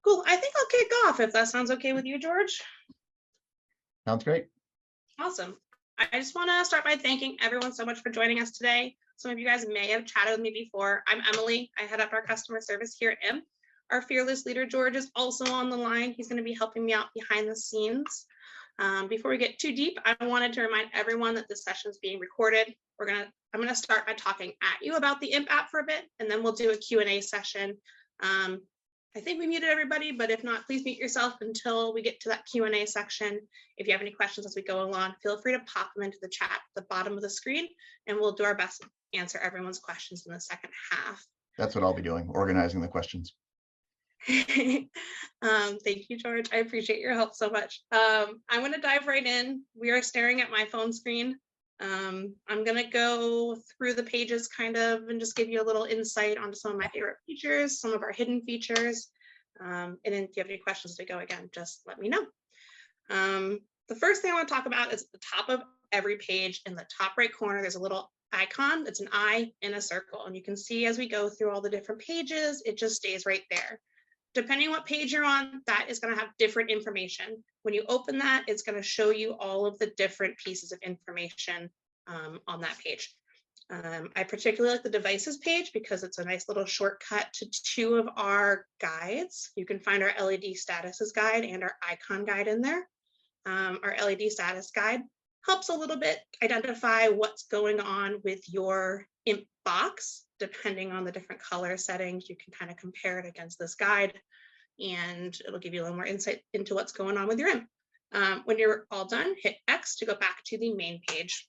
Cool. I think I'll kick off if that sounds okay with you, George. Sounds great. Awesome. I just want to start by thanking everyone so much for joining us today. Some of you guys may have chatted with me before. I'm Emily. I head up our customer service here at IMP. Our fearless leader, George, is also on the line. He's going to be helping me out behind the scenes. Before we get too deep, I wanted to remind everyone that this session is being recorded. I'm going to start by talking at you about the IMP app for a bit, and then we'll do a Q&A session. I think we muted everybody, but if not, please mute yourself until we get to that Q&A section. If you have any questions as we go along, feel free to pop them into the chat at the bottom of the screen, and we'll do our best to answer everyone's questions in the second half. That's what I'll be doing, organizing the questions. Thank you, George. I appreciate your help so much. I'm going to dive right in. We are staring at my phone screen. I'm going to go through the pages kind of and just give you a little insight onto some of my favorite features, some of our hidden features. And then if you have any questions as we go, again, just let me know. The first thing I want to talk about is at the top of every page in the top right corner, there's a little icon. It's an eye in a circle. And you can see as we go through all the different pages, it just stays right there. Depending on what page you're on, that is going to have different information. When you open that, it's going to show you all of the different pieces of information on that page. I particularly like the devices page because it's a nice little shortcut to two of our guides. You can find our LED statuses guide and our icon guide in there. Our LED status guide helps a little bit identify what's going on with your IMP box. Depending on the different color settings, you can kind of compare it against this guide, and it'll give you a little more insight into what's going on with your IMP. When you're all done, hit X to go back to the main page.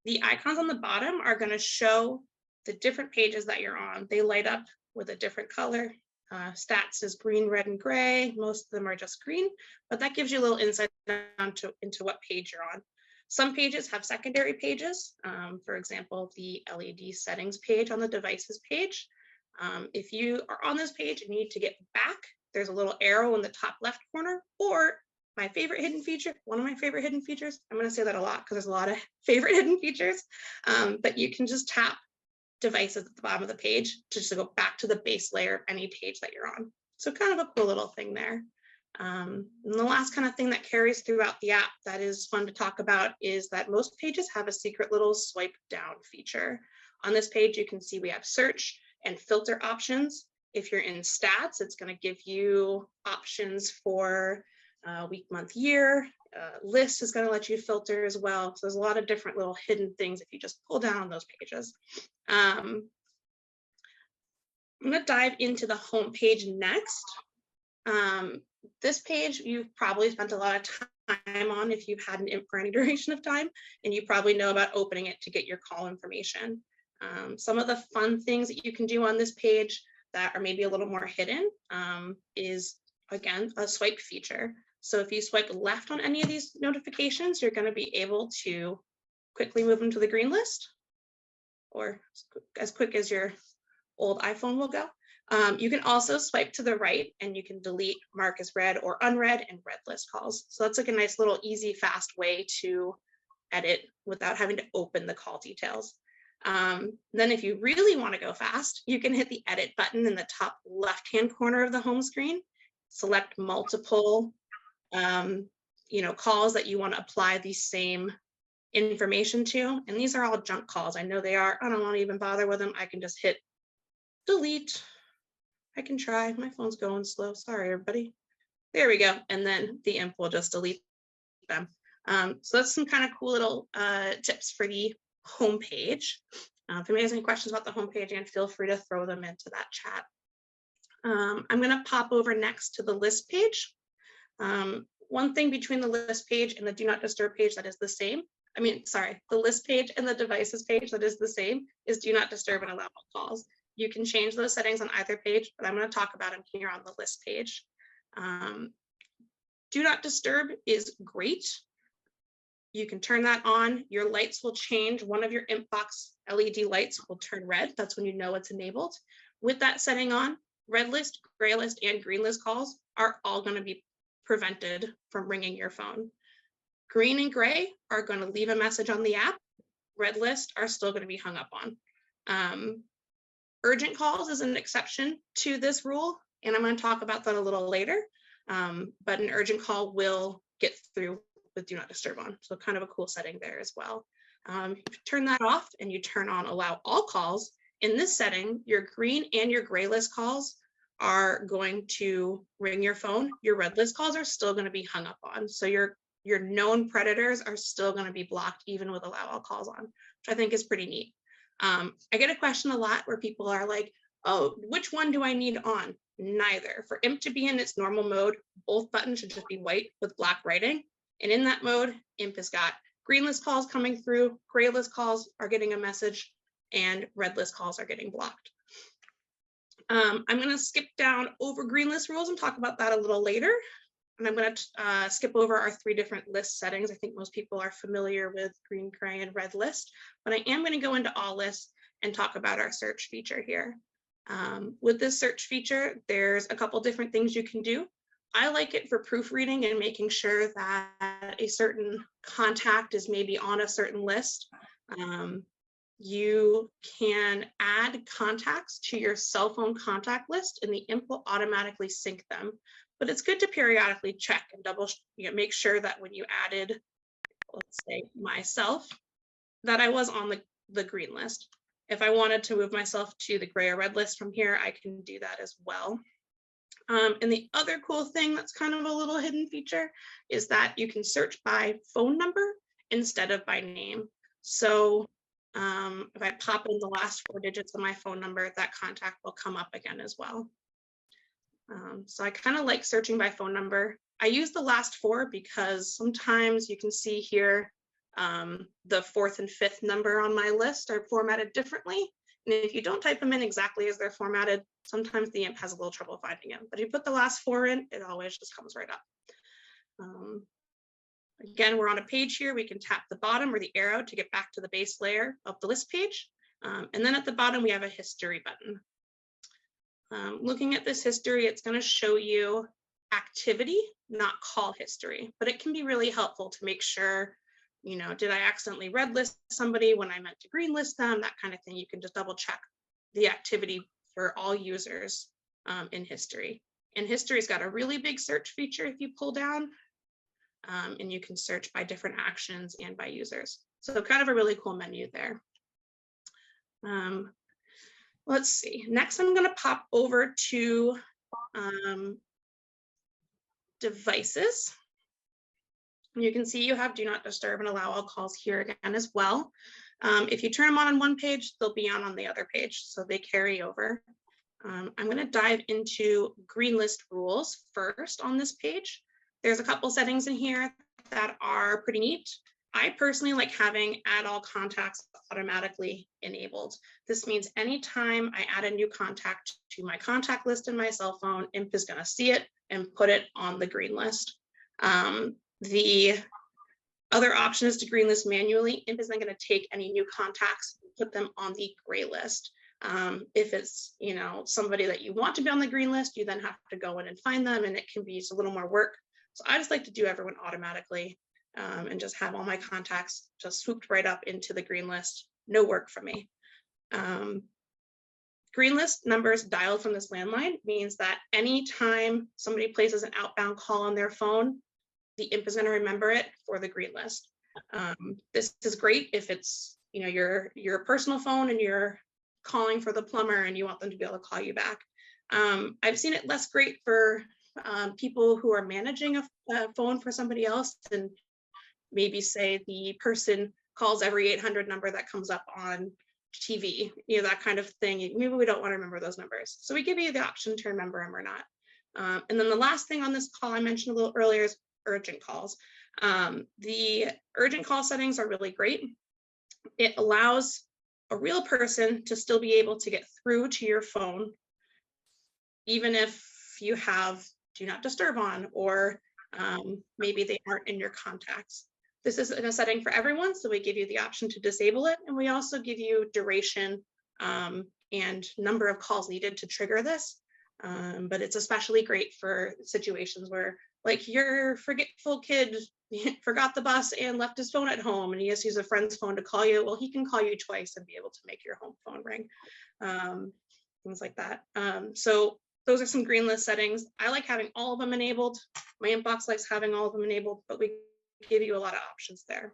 The icons on the bottom are going to show the different pages that you're on. They light up with a different color. Stats is green, red, and gray. Most of them are just green, but that gives you a little insight into what page you're on. Some pages have secondary pages. For example, the LED settings page on the devices page. If you are on this page and you need to get back, there's a little arrow in the top left corner, or my favorite hidden feature, one of my favorite hidden features. I'm going to say that a lot because there's a lot of favorite hidden features, but you can just tap devices at the bottom of the page to just go back to the base layer of any page that you're on. So kind of a cool little thing there. And the last kind of thing that carries throughout the app that is fun to talk about is that most pages have a secret little swipe down feature. On this page, you can see we have search and filter options. If you're in stats, it's going to give you options for week, month, year. List is going to let you filter as well. So there's a lot of different little hidden things if you just pull down on those pages. I'm going to dive into the home page next. This page you've probably spent a lot of time on if you've had an IMP for any duration of time, and you probably know about opening it to get your call information. Some of the fun things that you can do on this page that are maybe a little more hidden is, again, a swipe feature. So if you swipe left on any of these notifications, you're going to be able to quickly move them to the green list, or as quick as your old iPhone will go. You can also swipe to the right and you can delete, mark as read or unread, and red list calls. So that's like a nice little easy, fast way to edit without having to open the call details. Then if you really want to go fast, you can hit the edit button in the top left-hand corner of the home screen, select multiple calls that you want to apply the same information to. And these are all junk calls. I know they are. I don't want to even bother with them. I can just hit delete. I can try. My phone's going slow. Sorry, everybody. There we go. And then the IMP will just delete them. So that's some kind of cool little tips for the homepage. If anybody has any questions about the homepage, again, feel free to throw them into that chat. I'm going to pop over next to the list page. One thing between the list page and the do not disturb page that is the same. The list page and the devices page that is the same is do not disturb and allow calls. You can change those settings on either page, but I'm going to talk about them here on the list page. Do not disturb is great. You can turn that on. Your lights will change. One of your IMP box LED lights will turn red. That's when you know it's enabled. With that setting on, red list, gray list, and green list calls are all going to be prevented from ringing your phone. Green and gray are going to leave a message on the app. Red list are still going to be hung up on. Urgent calls is an exception to this rule, and I'm going to talk about that a little later. But an urgent call will get through with do not disturb on. So kind of a cool setting there as well. If you turn that off and you turn on allow all calls, in this setting, your green and your gray list calls are going to ring your phone. Your red list calls are still going to be hung up on. So your known predators are still going to be blocked even with allow all calls on, which I think is pretty neat. I get a question a lot where people are like, oh, which one do I need on? Neither. For IMP to be in its normal mode, both buttons should just be white with black writing. And in that mode, IMP has got green list calls coming through, gray list calls are getting a message, and red list calls are getting blocked. I'm going to skip down over green list rules and talk about that a little later. And I'm going to skip over our 3 different list settings. I think most people are familiar with green, gray, and red list, but I am going to go into all lists and talk about our search feature here. With this search feature, there's a couple different things you can do. I like it for proofreading and making sure that a certain contact is maybe on a certain list. You can add contacts to your cell phone contact list and the IMP will automatically sync them. But it's good to periodically check and make sure that when you added, let's say myself, that I was on the green list. If I wanted to move myself to the gray or red list from here, I can do that as well. And the other cool thing that's kind of a little hidden feature is that you can search by phone number instead of by name. So if I pop in the last 4 digits of my phone number, that contact will come up again as well. So I kind of like searching by phone number. I use the last 4 because sometimes you can see here the 4th and 5th number on my list are formatted differently. And if you don't type them in exactly as they're formatted, sometimes the IMP has a little trouble finding them. But if you put the last 4 in, it always just comes right up. Again, we're on a page here. We can tap the bottom or the arrow to get back to the base layer of the list page. And then at the bottom, we have a history button. Looking at this history, it's going to show you activity, not call history, but it can be really helpful to make sure, you know, did I accidentally red list somebody when I meant to green list them, that kind of thing. You can just double check the activity for all users in history. And history's got a really big search feature if you pull down, and you can search by different actions and by users. So kind of a really cool menu there. Let's see. Next, I'm going to pop over to devices. You can see you have do not disturb and allow all calls here again as well. If you turn them on one page, they'll be on the other page, so they carry over. I'm going to dive into green list rules first on this page. There's a couple settings in here that are pretty neat. I personally like having add all contacts automatically enabled. This means anytime I add a new contact to my contact list in my cell phone, IMP is going to see it and put it on the green list. The other option is to green list manually. IMP is then going to take any new contacts and put them on the gray list. If it's, you know, somebody that you want to be on the green list, you then have to go in and find them, and it can be just a little more work. So I just like to do everyone automatically and just have all my contacts just swooped right up into the green list. No work for me. Green list numbers dialed from this landline means that anytime somebody places an outbound call on their phone, the IMP is going to remember it for the green list. This is great if it's, you know, your personal phone and you're calling for the plumber and you want them to be able to call you back. I've seen it less great for people who are managing a phone for somebody else, and maybe say the person calls every 800 number that comes up on TV, you know, that kind of thing. Maybe we don't want to remember those numbers. So we give you the option to remember them or not. And then the last thing on this call I mentioned a little earlier is urgent calls. The urgent call settings are really great. It allows a real person to still be able to get through to your phone, even if you have do not disturb on, or maybe they aren't in your contacts. This is in a setting for everyone, so we give you the option to disable it, and we also give you duration and number of calls needed to trigger this. But it's especially great for situations where, like, your forgetful kid forgot the bus and left his phone at home, and he has to use a friend's phone to call you. Well, he can call you twice and be able to make your home phone ring. things like that. So those are some Greenlist settings. I like having all of them enabled. My inbox likes having all of them enabled, but we give you a lot of options there.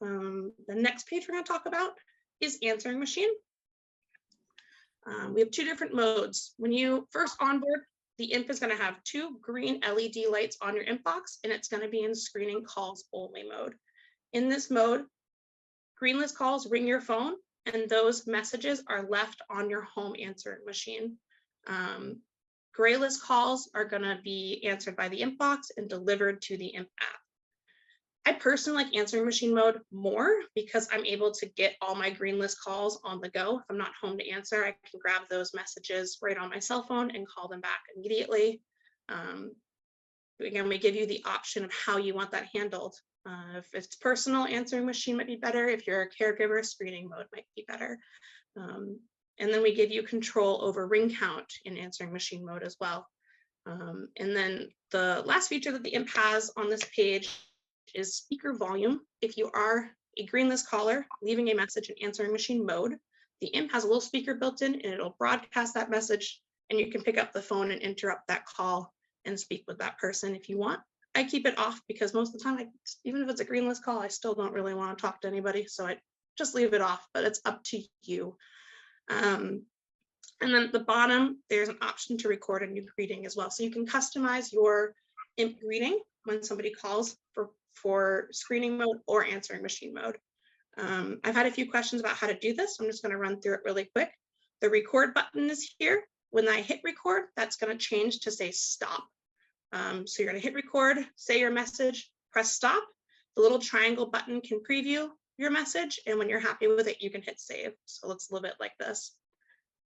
The next page we're going to talk about is answering machine. We have two different modes. When you first onboard, the imp is going to have two green LED lights on your inbox, and it's going to be in screening calls only mode. In this mode, Greenlist calls ring your phone, and those messages are left on your home answering machine. Graylist calls are going to be answered by the inbox and delivered to the imp app. I personally like answering machine mode more because I'm able to get all my Greenlist calls on the go. If I'm not home to answer, I can grab those messages right on my cell phone and call them back immediately. Again, we give you the option of how you want that handled. If it's personal, answering machine might be better. If you're a caregiver, screening mode might be better. And then we give you control over ring count in answering machine mode as well. And then the last feature that the imp has on this page is speaker volume. If you are a Greenlist caller leaving a message in answering machine mode, the imp has a little speaker built in and it'll broadcast that message, and you can pick up the phone and interrupt that call and speak with that person if you want. I keep it off because most of the time, even if it's a Greenlist call, I still don't really want to talk to anybody, so I just leave it off, but it's up to you. And then at the bottom, there's an option to record a new greeting as well. So you can customize your imp greeting when somebody calls for screening mode or answering machine mode. I've had a few questions about how to do this. I'm just going to run through it really quick. The record button is here. When I hit record, that's going to change to say stop. So you're going to hit record, say your message, press stop. The little triangle button can preview your message, and when you're happy with it, you can hit save. So let's live it like this.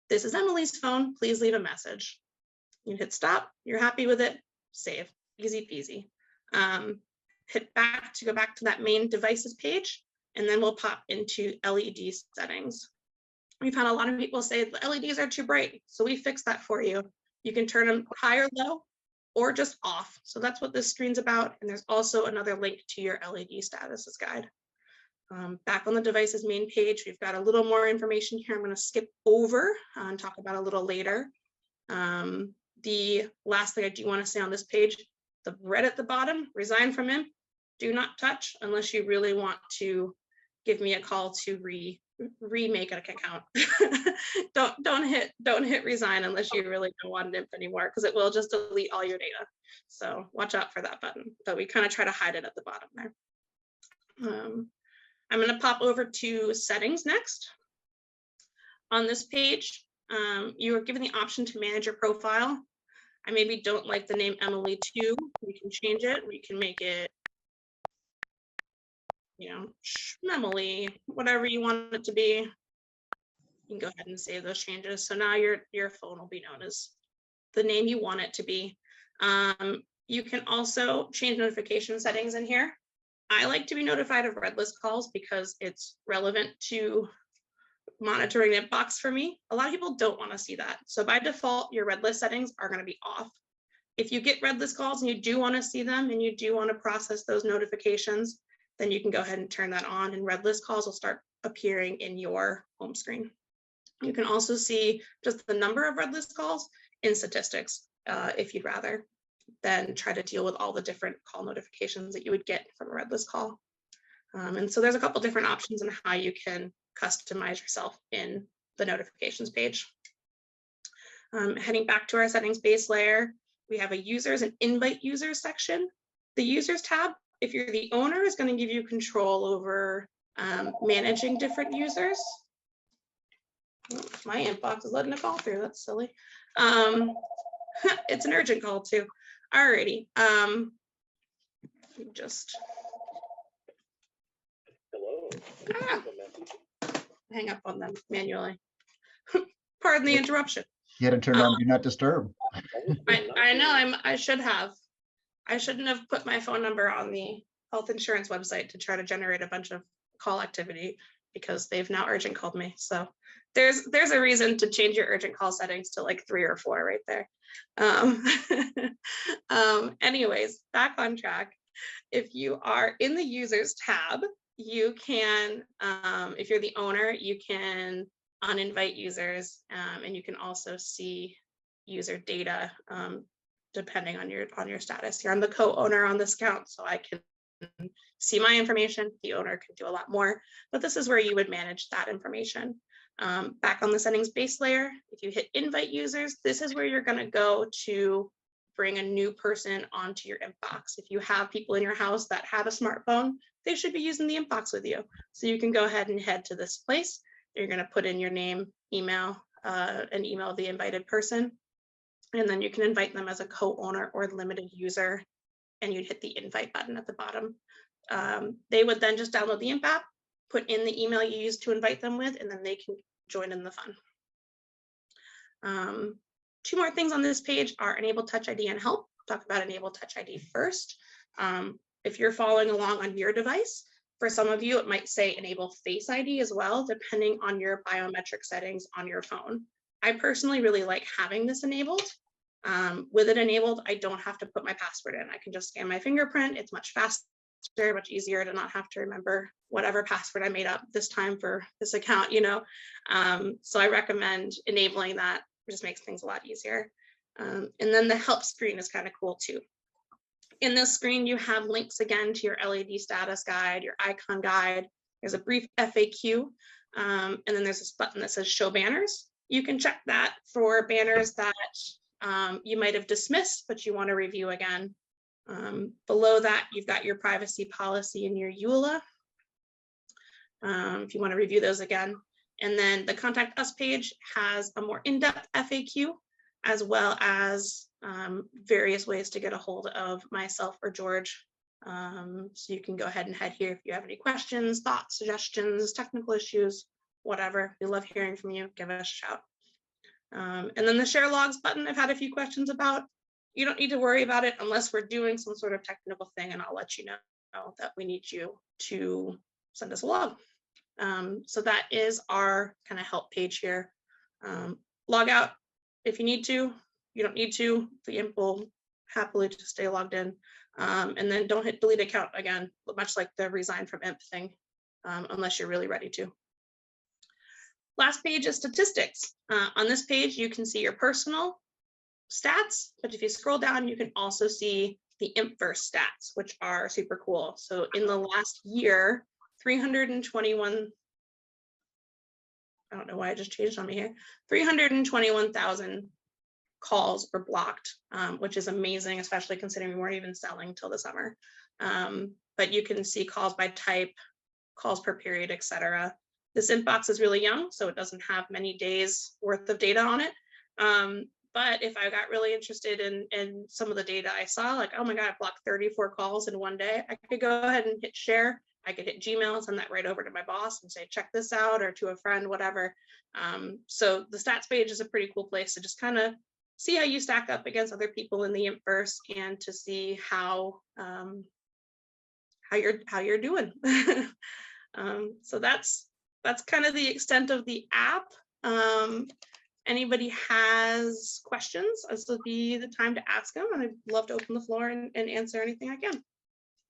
This is Emily's phone. Please leave a message. You hit stop. You're happy with it. Save. Easy peasy. Hit back to go back to that main devices page, and then we'll pop into LED settings. We've had a lot of people say the LEDs are too bright, so we fixed that for you. You can turn them high or low or just off. So that's what this screen's about. And there's also another link to your LED statuses guide. Back on the devices main page, we've got a little more information here. I'm going to skip over and talk about a little later. The last thing I do want to say on this page, the red at the bottom, resign from imp, do not touch unless you really want to give me a call to remake an account. don't hit resign unless you really don't want imp anymore, because it will just delete all your data. So watch out for that button, but we kind of try to hide it at the bottom there. I'm going to pop over to settings next. On this page, you are given the option to manage your profile. I maybe don't like the name Emily 2. We can change it. We can make it, Emily, whatever you want it to be. You can go ahead and save those changes. So now your phone will be known as the name you want it to be. You can also change notification settings in here. I like to be notified of red list calls because it's relevant to monitoring the inbox for me. A lot of people don't want to see that. So by default, your red list settings are going to be off. If you get red list calls and you do want to see them and you do want to process those notifications, then you can go ahead and turn that on, and red list calls will start appearing in your home screen. You can also see just the number of red list calls in statistics if you'd rather than try to deal with all the different call notifications that you would get from a red list call. And so there's a couple different options on how you can customize yourself in the notifications page. Heading back to our settings base layer, we have a users and invite users section. The users tab, if you're the owner, is going to give you control over managing different users. Oh, my inbox is letting a call through. That's silly. It's an urgent call too. Alrighty. Just Hello. hang up on them manually. Pardon the interruption. You had to turn on do not disturb. I know I should have. I shouldn't have put my phone number on the health insurance website to try to generate a bunch of call activity, because they've now urgent called me. So there's a reason to change your urgent call settings to like 3 or 4 right there. Anyways, back on track. If you are in the users tab, you can, if you're the owner, you can uninvite users, and you can also see user data depending on your status. Here, I'm the co-owner on this account, so I can see my information. The owner can do a lot more, but this is where you would manage that information. Back on the settings base layer, if you hit invite users, this is where you're going to go to bring a new person onto your inbox. If you have people in your house that have a smartphone, they should be using the inbox with you. So you can go ahead and head to this place. You're going to put in your name, email, and email the invited person. And then you can invite them as a co-owner or limited user, and you'd hit the invite button at the bottom. They would then just download the imp app, put in the email you used to invite them with, and then they can join in the fun. Two more things on this page are Enable Touch ID and Help. I'll talk about Enable Touch ID first. If you're following along on your device, for some of you, it might say Enable Face ID as well, depending on your biometric settings on your phone. I personally really like having this enabled. With it enabled, I don't have to put my password in. I can just scan my fingerprint. It's much faster, much easier to not have to remember whatever password I made up this time for this account, you know. So I recommend enabling that. It just makes things a lot easier. And then the help screen is kind of cool too. In this screen, you have links again to your LED status guide, your icon guide. There's a brief FAQ, and then there's this button that says show banners. You can check that for banners that you might have dismissed, but you want to review again. Below that, you've got your privacy policy and your EULA, if you want to review those again. And then the Contact Us page has a more in-depth FAQ, as well as various ways to get a hold of myself or George. So you can go ahead and head here if you have any questions, thoughts, suggestions, technical issues, whatever. We love hearing from you. Give us a shout. And then the share logs button, I've had a few questions about. You don't need to worry about it unless we're doing some sort of technical thing, and I'll let you know that we need you to send us a log. So that is our kind of help page here. Log out if you need to. You don't need to. The imp will happily just stay logged in. And then don't hit delete account again, much like the resign from imp thing, unless you're really ready to. Last page is statistics. On this page, you can see your personal stats, but if you scroll down, you can also see the ImpVerse stats, which are super cool. So in the last year, 321, I don't know why I just changed on me here, 321,000 calls were blocked, which is amazing, especially considering we weren't even selling till the summer. But you can see calls by type, calls per period, etc. This inbox is really young, so it doesn't have many days worth of data on it. But if I got really interested in some of the data I saw, like, oh my God, I blocked 34 calls in one day, I could go ahead and hit share. I could hit Gmail and send that right over to my boss and say, check this out, or to a friend, whatever. So the stats page is a pretty cool place to just kind of see how you stack up against other people in the ImpVerse and to see how you're doing. So that's kind of the extent of the app. Anybody has questions, this would be the time to ask them, and I'd love to open the floor and answer anything I can.